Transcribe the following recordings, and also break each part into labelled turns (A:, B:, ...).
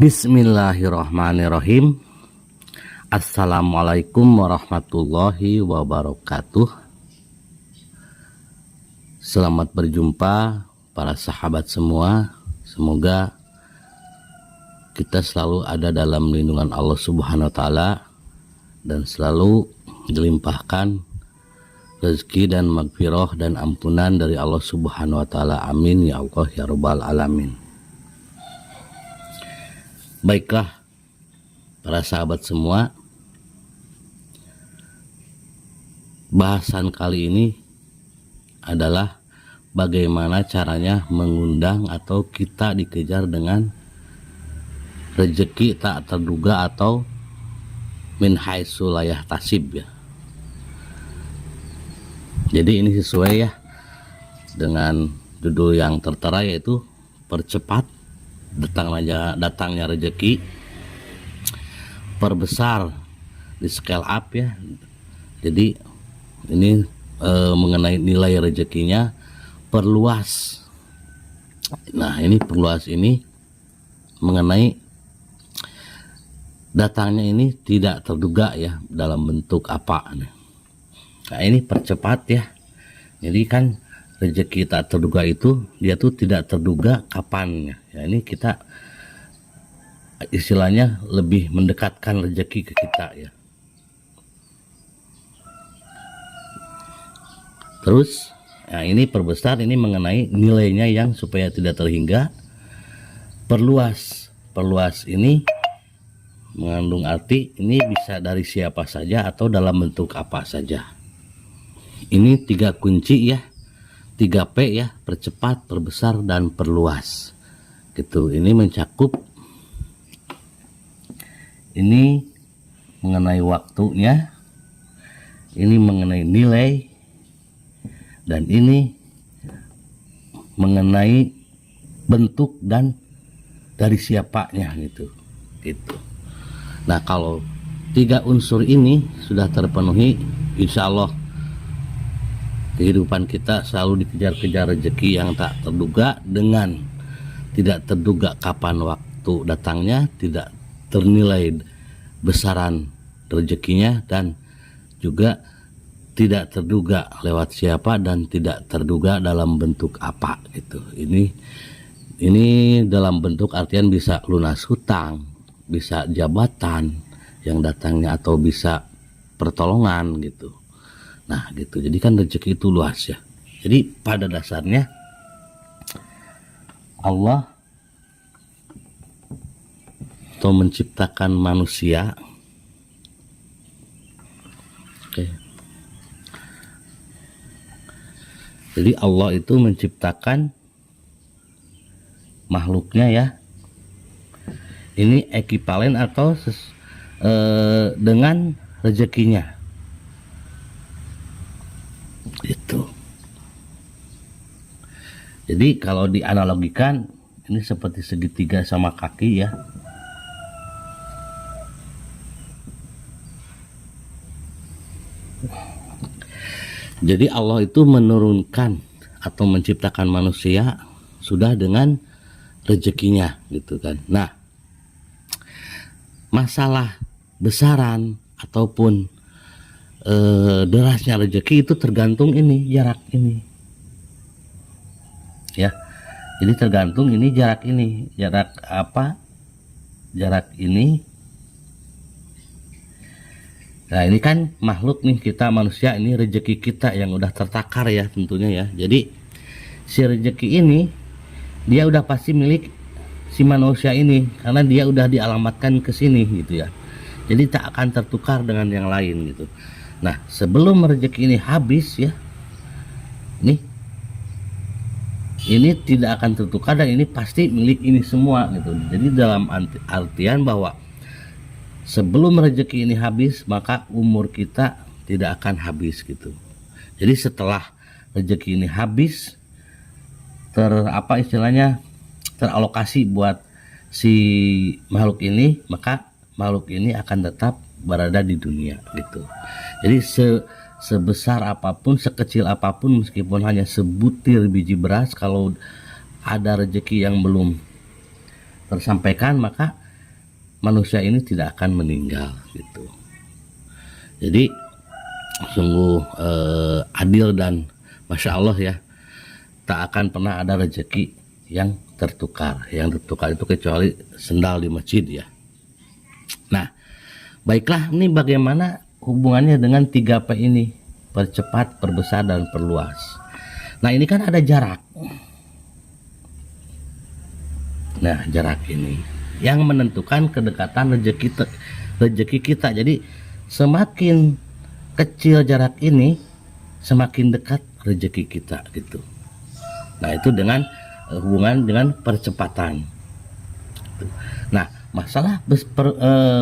A: Bismillahirrahmanirrahim. Assalamualaikum warahmatullahi wabarakatuh. Selamat berjumpa para sahabat semua. Semoga kita selalu ada dalam lindungan Allah Subhanahu wa taala dan selalu dilimpahkan rezeki dan magfirah dan ampunan dari Allah Subhanahu wa taala. Amin ya Allah ya rabbal alamin. Baiklah para sahabat semua, bahasan kali ini adalah bagaimana caranya mengundang atau kita dikejar dengan rezeki tak terduga atau min haitsu la yahtasib ya. Jadi ini sesuai ya dengan judul yang tertera, yaitu percepat datangnya rezeki, perbesar di scale up ya. Jadi ini mengenai nilai rezekinya, perluas. Nah ini perluas ini mengenai datangnya ini tidak terduga ya, dalam bentuk apa. Nah ini percepat ya. Jadi kan rezeki tak terduga itu dia tuh tidak terduga kapannya ya. Ini kita istilahnya lebih mendekatkan rezeki ke kita ya. Terus nah ini perbesar, ini mengenai nilainya yang supaya tidak terhingga. Perluas ini mengandung arti ini bisa dari siapa saja atau dalam bentuk apa saja. Ini 3 kunci ya, 3P ya, percepat, perbesar, dan perluas gitu. Ini mencakup, ini mengenai waktunya, ini mengenai nilai, dan ini mengenai bentuk dan dari siapanya gitu. Nah kalau 3 unsur ini sudah terpenuhi, insya Allah kehidupan kita selalu dikejar-kejar rezeki yang tak terduga, dengan tidak terduga kapan waktu datangnya, tidak ternilai besaran rezekinya, dan juga tidak terduga lewat siapa dan tidak terduga dalam bentuk apa gitu. Ini dalam bentuk artian bisa lunas hutang, bisa jabatan yang datangnya, atau bisa pertolongan gitu. Nah gitu, jadi kan rezeki itu luas ya. Jadi pada dasarnya Allah atau menciptakan manusia, jadi Allah itu menciptakan makhluknya ya. Ini ekivalen atau dengan rezekinya. Itu. Jadi kalau dianalogikan ini seperti segitiga sama kaki ya. Jadi Allah itu menurunkan atau menciptakan manusia sudah dengan rezekinya gitu kan. Nah, masalah besaran ataupun derasnya rezeki itu tergantung ini jarak ini ya. Jadi tergantung ini jarak apa, jarak ini. Nah ini kan makhluk nih, kita manusia, ini rezeki kita yang udah tertakar ya tentunya ya. Jadi si rezeki ini dia udah pasti milik si manusia ini karena dia udah dialamatkan ke sini gitu ya. Jadi tak akan tertukar dengan yang lain gitu. Nah sebelum rezeki ini habis ya, ini tidak akan tertukar dan ini pasti milik ini semua gitu. Jadi dalam artian bahwa sebelum rezeki ini habis maka umur kita tidak akan habis gitu. Jadi setelah rezeki ini habis, teralokasi buat si makhluk ini, maka makhluk ini akan tetap berada di dunia gitu. Jadi sebesar apapun, sekecil apapun, meskipun hanya sebutir biji beras, kalau ada rezeki yang belum tersampaikan, maka manusia ini tidak akan meninggal gitu. Jadi sungguh adil dan masya Allah ya, tak akan pernah ada rezeki yang tertukar. Yang tertukar itu kecuali sendal di masjid ya. Nah, baiklah, ini bagaimana hubungannya dengan 3P ini? Percepat, perbesar, dan perluas. Nah, ini kan ada jarak. Nah, jarak ini yang menentukan kedekatan rezeki kita. Jadi semakin kecil jarak ini, semakin dekat rezeki kita gitu. Nah, itu dengan hubungan dengan percepatan. Nah, masalah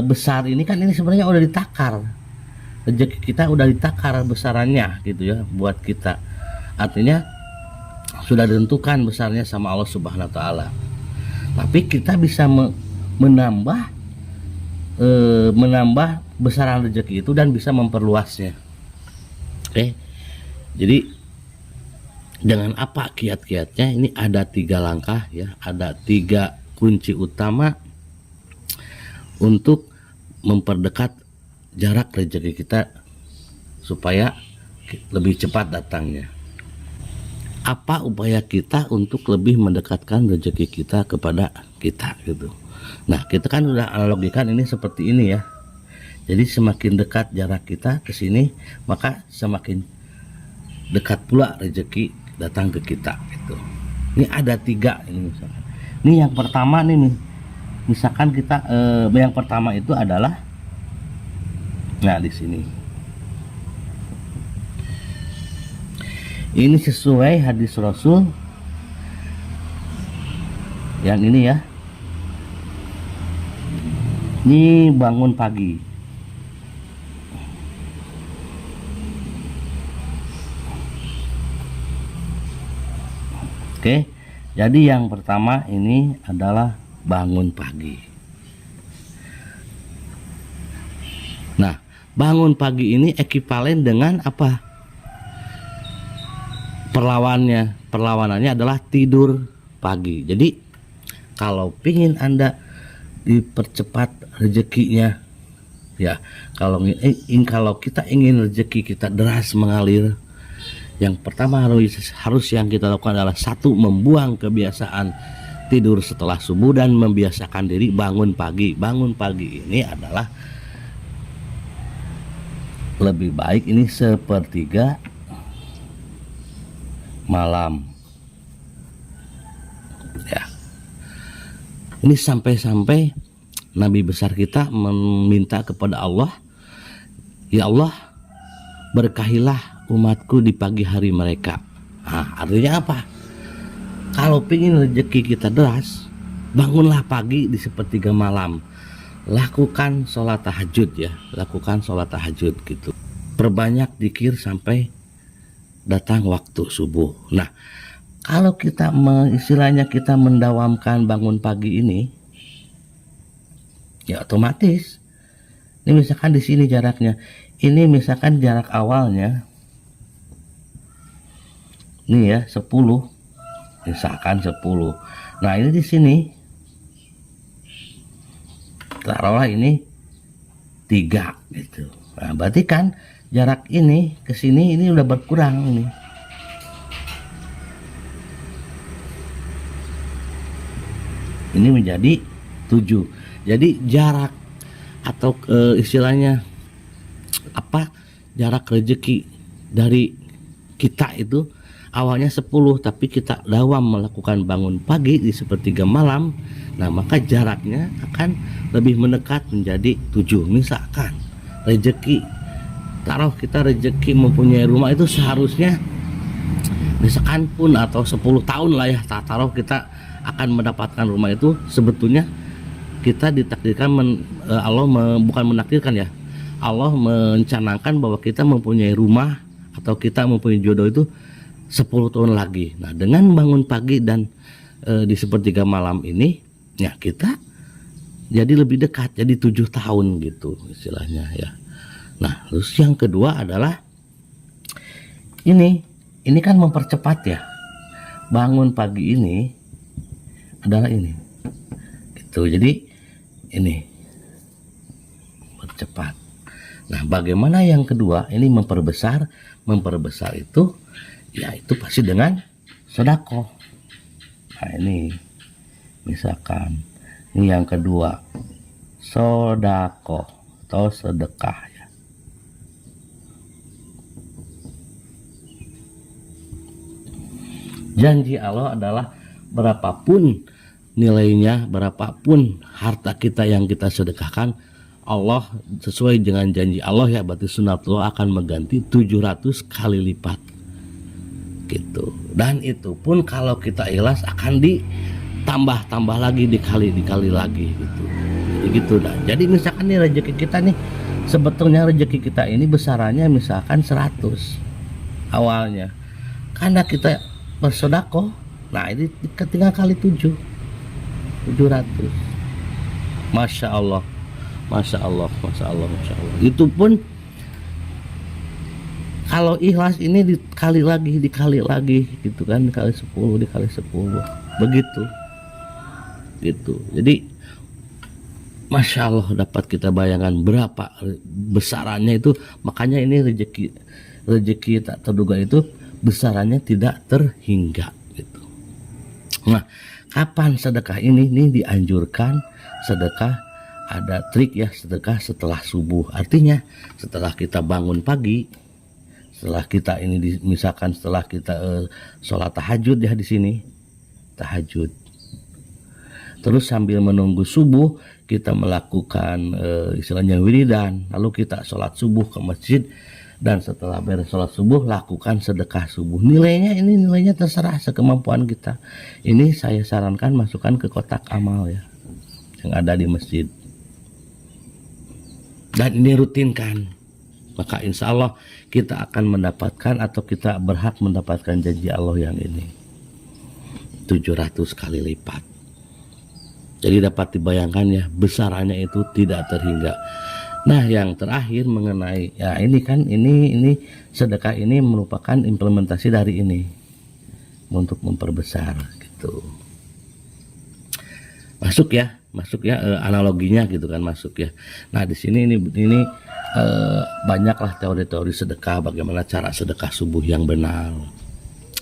A: besar ini kan ini sebenarnya udah ditakar. Rezeki kita udah ditakar besarannya gitu ya buat kita. Artinya sudah ditentukan besarnya sama Allah Subhanahu wa taala. Tapi kita bisa menambah besaran rezeki itu dan bisa memperluasnya. Oke. Jadi dengan apa kiat-kiatnya? Ini ada 3 langkah ya, ada 3 kunci utama untuk memperdekat jarak rezeki kita supaya lebih cepat datangnya. Apa upaya kita untuk lebih mendekatkan rezeki kita kepada kita gitu. Nah, kita kan udah analogikan ini seperti ini ya. Jadi semakin dekat jarak kita ke sini, maka semakin dekat pula rezeki datang ke kita gitu. Ini ada 3 ini misalkan. Ini yang pertama nih, misalkan kita yang pertama itu adalah, nah di sini. Ini sesuai hadis Rasul yang ini ya. Ini bangun pagi. Oke, jadi yang pertama ini adalah bangun pagi. Nah, bangun pagi ini ekivalen dengan apa? Perlawanannya adalah tidur pagi. Jadi kalau pingin Anda dipercepat rezekinya ya, kalau kita ingin rezeki kita deras mengalir, yang pertama harus yang kita lakukan adalah 1, membuang kebiasaan tidur setelah subuh dan membiasakan diri bangun pagi. Bangun pagi ini adalah lebih baik ini 1/3 malam ya. Ini sampai-sampai Nabi besar kita meminta kepada Allah, ya Allah, berkahilah umatku di pagi hari mereka. Nah, artinya apa? Kalau ingin rezeki kita deras, bangunlah pagi di 1/3 malam. Lakukan sholat tahajud ya, lakukan sholat tahajud gitu. Perbanyak zikir sampai datang waktu subuh. Nah, kalau kita istilahnya kita mendawamkan bangun pagi ini, ya otomatis. Ini misalkan di sini jaraknya, ini misalkan jarak awalnya, ini ya 10, misalkan 10. Nah ini di sini, taruhlah ini 3 gitu. Nah berarti kan jarak ini ke sini ini udah berkurang ini. Ini menjadi 7. Jadi jarak atau istilahnya apa? Jarak rezeki dari kita itu awalnya 10, tapi kita dawam melakukan bangun pagi di 1/3 malam. Nah, maka jaraknya akan lebih mendekat menjadi 7. Misalkan rezeki, taruh kita rezeki mempunyai rumah itu seharusnya misalkan pun atau 10 tahun lah ya, taruh kita akan mendapatkan rumah itu, sebetulnya kita ditakdirkan Allah bukan menakdirkan ya, Allah mencanangkan bahwa kita mempunyai rumah atau kita mempunyai jodoh itu 10 tahun lagi. Nah dengan bangun pagi dan di 1/3 malam ini ya kita jadi lebih dekat, jadi 7 tahun gitu istilahnya ya. Nah terus yang kedua adalah ini kan mempercepat ya. Bangun pagi ini adalah ini gitu. Jadi ini cepat. Nah, bagaimana yang kedua? Ini memperbesar itu, ya itu pasti dengan sedekah. Nah, ini misalkan ini yang kedua, sedekah atau sedekah ya. Janji Allah adalah berapapun nilainya, berapapun harta kita yang kita sedekahkan, Allah sesuai dengan janji Allah ya, berarti sunatullah akan mengganti 700 kali lipat gitu. Dan itu pun kalau kita ikhlas akan ditambah lagi, dikali lagi gitu. Jadi gitu dah. Jadi misalkan nih rezeki kita nih, sebetulnya rezeki kita ini besarannya misalkan 100 awalnya, karena kita bersedekah, nah ini tinggal kali 700. Masya Allah. Itu pun kalau ikhlas ini dikali lagi gitu kan, dikali 10 begitu gitu. Jadi Masya Allah, dapat kita bayangkan berapa besarannya itu. Makanya ini rezeki tak terduga itu besarannya tidak terhingga gitu. Nah, kapan sedekah ini dianjurkan sedekah? Ada trik ya, sedekah setelah subuh. Artinya setelah kita bangun pagi, setelah kita ini misalkan setelah kita sholat tahajud ya, di sini tahajud, terus sambil menunggu subuh kita melakukan istilahnya wiridan, lalu kita sholat subuh ke masjid, dan setelah beres sholat subuh lakukan sedekah subuh. Nilainya terserah sekemampuan kita. Ini saya sarankan masukkan ke kotak amal ya yang ada di masjid, dan ini rutinkan, maka insya Allah kita akan mendapatkan atau kita berhak mendapatkan janji Allah yang ini 700 kali lipat. Jadi dapat dibayangkan ya, besarannya itu tidak terhingga. Nah, yang terakhir mengenai ya ini kan ini sedekah ini merupakan implementasi dari ini untuk memperbesar gitu. Masuk ya analoginya gitu kan, masuk ya. Nah, di sini ini banyaklah teori-teori sedekah, bagaimana cara sedekah subuh yang benar.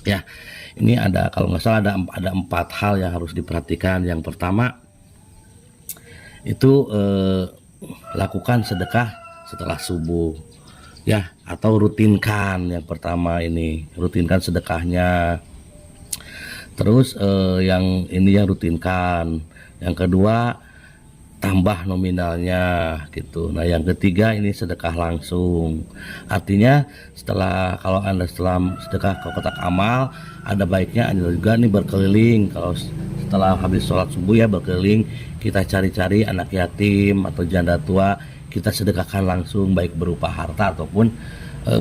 A: Ya, ini ada kalau nggak salah ada 4 hal yang harus diperhatikan. Yang pertama itu lakukan sedekah setelah subuh ya, atau rutinkan. Yang pertama ini rutinkan sedekahnya. Terus yang ini ya rutinkan. Yang kedua tambah nominalnya gitu. Nah, yang ketiga ini sedekah langsung. Artinya kalau Anda setelah sedekah ke kotak amal, ada baiknya Anda juga nih berkeliling. Kalau setelah habis sholat subuh ya berkeliling, kita cari-cari anak yatim atau janda tua, kita sedekahkan langsung, baik berupa harta ataupun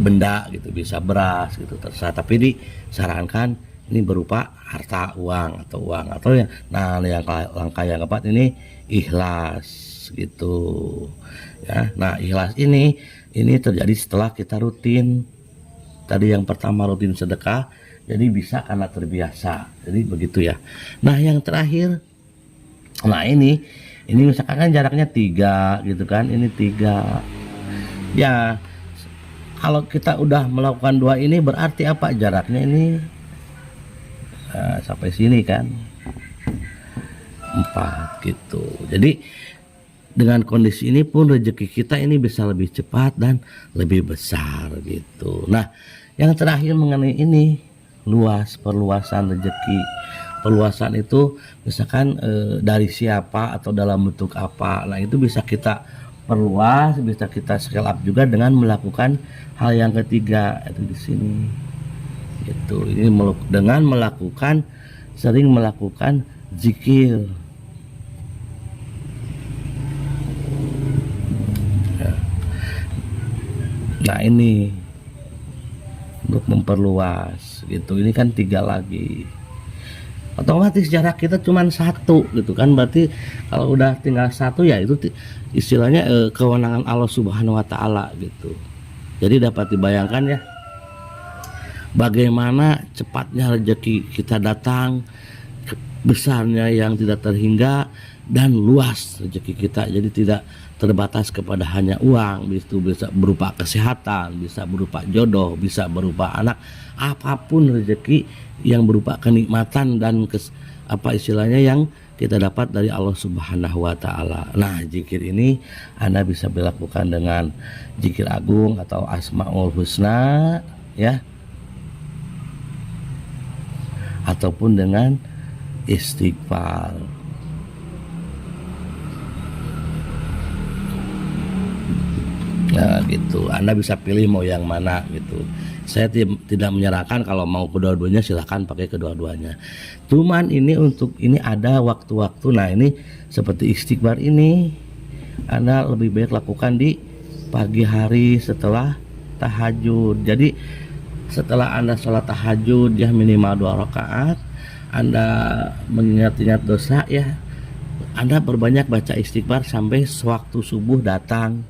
A: benda gitu, bisa beras gitu terserah, tapi disarankan ini berupa harta, uang atau ya. Nah, yang langkah yang keempat ini ikhlas gitu ya. Nah, ikhlas ini terjadi setelah kita rutin. Tadi yang pertama rutin sedekah, jadi bisa karena terbiasa, jadi begitu ya. Nah, yang terakhir, nah ini misalkan kan jaraknya 3 gitu kan, ini 3 ya. Kalau kita udah melakukan 2 ini berarti apa, jaraknya ini sampai sini kan 4 gitu. Jadi dengan kondisi ini pun rezeki kita ini bisa lebih cepat dan lebih besar gitu. Nah, yang terakhir mengenai ini perluasan rezeki. Perluasan itu misalkan dari siapa atau dalam bentuk apa. Nah, itu bisa kita perluas, bisa kita scale up juga dengan melakukan hal yang ketiga, itu di sini. Itu ini dengan sering melakukan zikir. Nah, ini untuk memperluas gitu. Ini kan 3 lagi. Otomatis jarak kita cuma 1 gitu kan. Berarti kalau udah tinggal 1 ya itu istilahnya kewenangan Allah Subhanahu wa taala gitu. Jadi dapat dibayangkan ya, bagaimana cepatnya rezeki kita datang, besarnya yang tidak terhingga, dan luas rezeki kita. Jadi tidak terbatas kepada hanya uang, itu bisa berupa kesehatan, bisa berupa jodoh, bisa berupa anak, apapun rezeki yang berupa kenikmatan dan apa istilahnya yang kita dapat dari Allah Subhanahu wa taala. Nah, zikir ini Anda bisa dilakukan dengan zikir agung atau Asmaul Husna ya. Ataupun dengan istighfar. Nah gitu, Anda bisa pilih mau yang mana gitu. Saya tidak menyerahkan, kalau mau kedua-duanya silahkan pakai kedua-duanya. Cuman ini untuk ini ada waktu-waktu. Nah ini seperti istighfar ini Anda lebih baik lakukan di pagi hari setelah tahajud. Jadi setelah Anda sholat tahajud ya minimal 2 rakaat, Anda mengingat-ingat dosa ya, Anda berbanyak baca istighfar sampai sewaktu subuh datang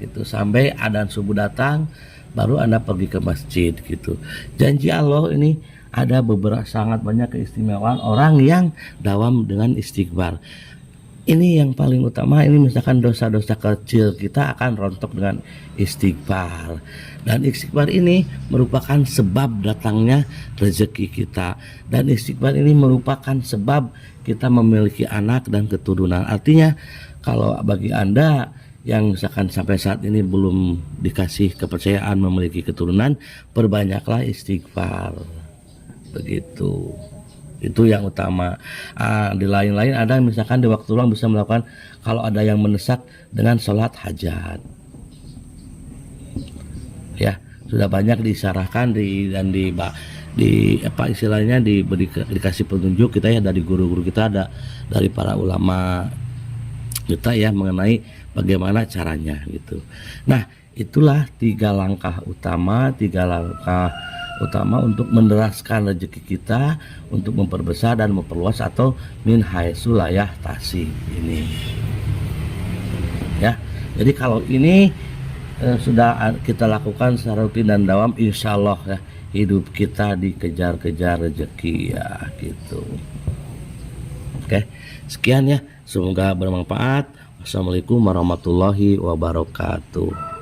A: gitu, sampai adzan subuh datang baru Anda pergi ke masjid gitu. Janji Allah ini ada beberapa sangat banyak keistimewaan orang yang dawam dengan istighfar. Ini yang paling utama, ini misalkan dosa-dosa kecil kita akan rontok dengan istighfar. Dan istighfar ini merupakan sebab datangnya rezeki kita. Dan istighfar ini merupakan sebab kita memiliki anak dan keturunan. Artinya kalau bagi Anda yang misalkan sampai saat ini belum dikasih kepercayaan memiliki keturunan, perbanyaklah istighfar. Begitu. Itu yang utama. Di lain-lain ada misalkan di waktu luang bisa melakukan, kalau ada yang mendesak, dengan sholat hajat ya, sudah banyak disyarahkan dan di apa istilahnya dikasih petunjuk kita ya dari guru-guru kita, ada dari para ulama kita ya mengenai bagaimana caranya gitu. Nah itulah 3 langkah utama untuk menderaskan rezeki kita, untuk memperbesar dan memperluas atau min haitsu la yahtasi ini ya. Jadi kalau ini sudah kita lakukan secara rutin dan dawam, insya Allah ya hidup kita dikejar-kejar rezeki ya gitu. Oke, sekian ya, semoga bermanfaat. Wassalamualaikum warahmatullahi wabarakatuh.